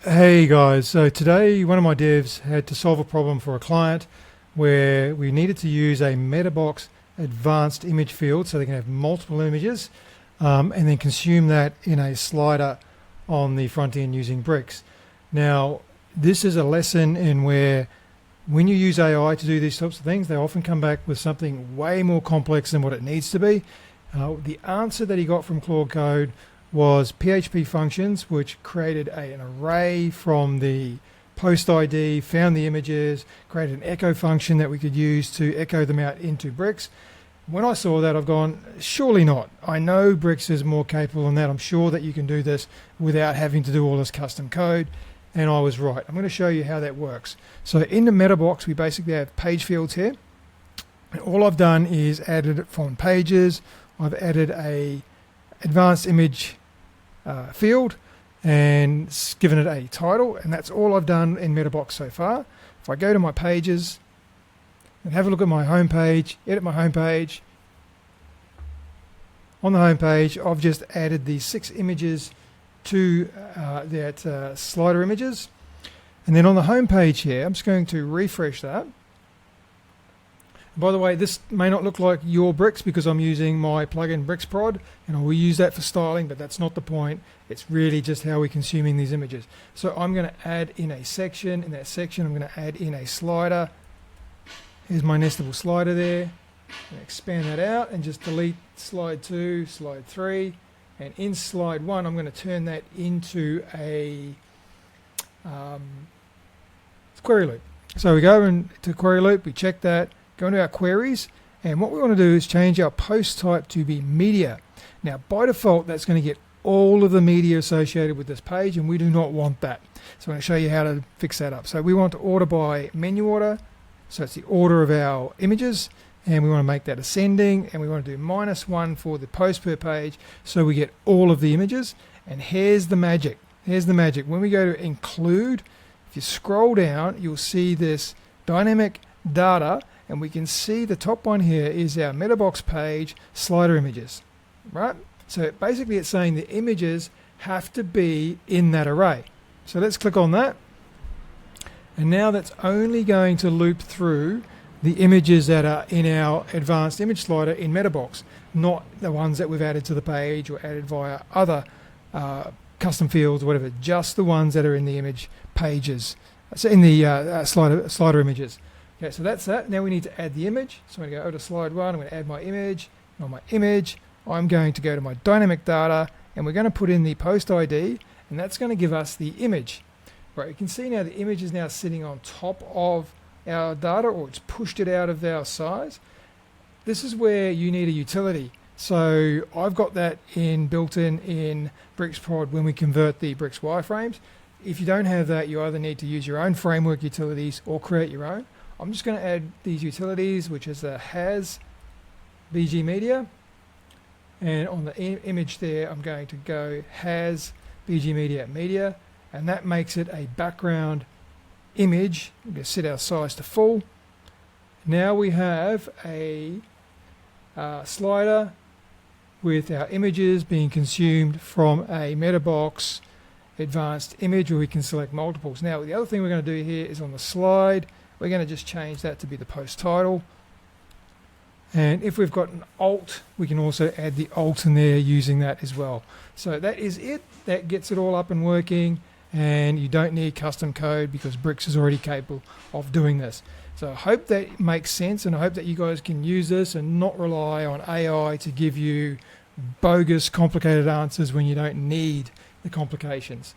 Hey guys, so today one of my devs had to solve a problem for a client where we needed to use a MetaBox advanced image field so they can have multiple images and then consume that in a slider on the front end using bricks. Now, this is a lesson in where when you use AI to do these types of things, they often come back with something way more complex than what it needs to be. The answer that he got from Claude Code was PHP functions, which created an array from the post ID, found the images, created an echo function that we could use to echo them out into bricks. When I saw that, I've gone, surely not. I know bricks is more capable than that. I'm sure that you can do this without having to do all this custom code. And I was right. I'm going to show you how that works. So in the MetaBox, we basically have page fields here. And all I've done is added from pages. I've added a advanced image field and given it a title, and that's all I've done in MetaBox so far. If I go to my pages and have a look at my home page, edit my home page, on the home page I've just added these 6 images to that slider images, and then on the home page here I'm just going to refresh that. By the way, this may not look like your bricks because I'm using my plugin BricksProd, and I will use that for styling, but that's not the point. It's really just how we're consuming these images. So I'm going to add in a section. In that section, I'm going to add in a slider. Here's my nestable slider there. Expand that out and just delete slide 2, slide 3. And in slide 1, I'm going to turn that into a query loop. So we go into query loop, we check that. Go into our queries, and what we want to do is change our post type to be media. Now, by default, that's going to get all of the media associated with this page, and we do not want that. So I'm going to show you how to fix that up. So we want to order by menu order, so it's the order of our images, and we want to make that ascending, and we want to do -1 for the post per page, so we get all of the images. And here's the magic. Here's the magic. When we go to include, if you scroll down, you'll see this dynamic data, and we can see the top one here is our MetaBox page slider images, right? So basically it's saying the images have to be in that array. So let's click on that. And now that's only going to loop through the images that are in our advanced image slider in MetaBox, not the ones that we've added to the page or added via other custom fields or whatever, just the ones that are in the image pages, so in the slider images. Okay, so that's that. Now we need to add the image. So I'm going to go over to slide 1. I'm going to add my image. And on my image, I'm going to go to my dynamic data, and we're going to put in the post ID, and that's going to give us the image. Right, you can see now the image is now sitting on top of our data, or it's pushed it out of our size. This is where you need a utility. So I've got that built in BricksProd when we convert the bricks wireframes. If you don't have that, you either need to use your own framework utilities or create your own. I'm just going to add these utilities, which is the has BG media, and on the image there I'm going to go has BG media, and that makes it a background image. We're going to set our size to full. Now we have a slider with our images being consumed from a MetaBox advanced image where we can select multiples. Now the other thing we're going to do here is on the slide, we're going to just change that to be the post title. And if we've got an alt, we can also add the alt in there using that as well. So that is it. That gets it all up and working, and you don't need custom code because Bricks is already capable of doing this. So I hope that makes sense, and I hope that you guys can use this and not rely on AI to give you bogus, complicated answers when you don't need the complications.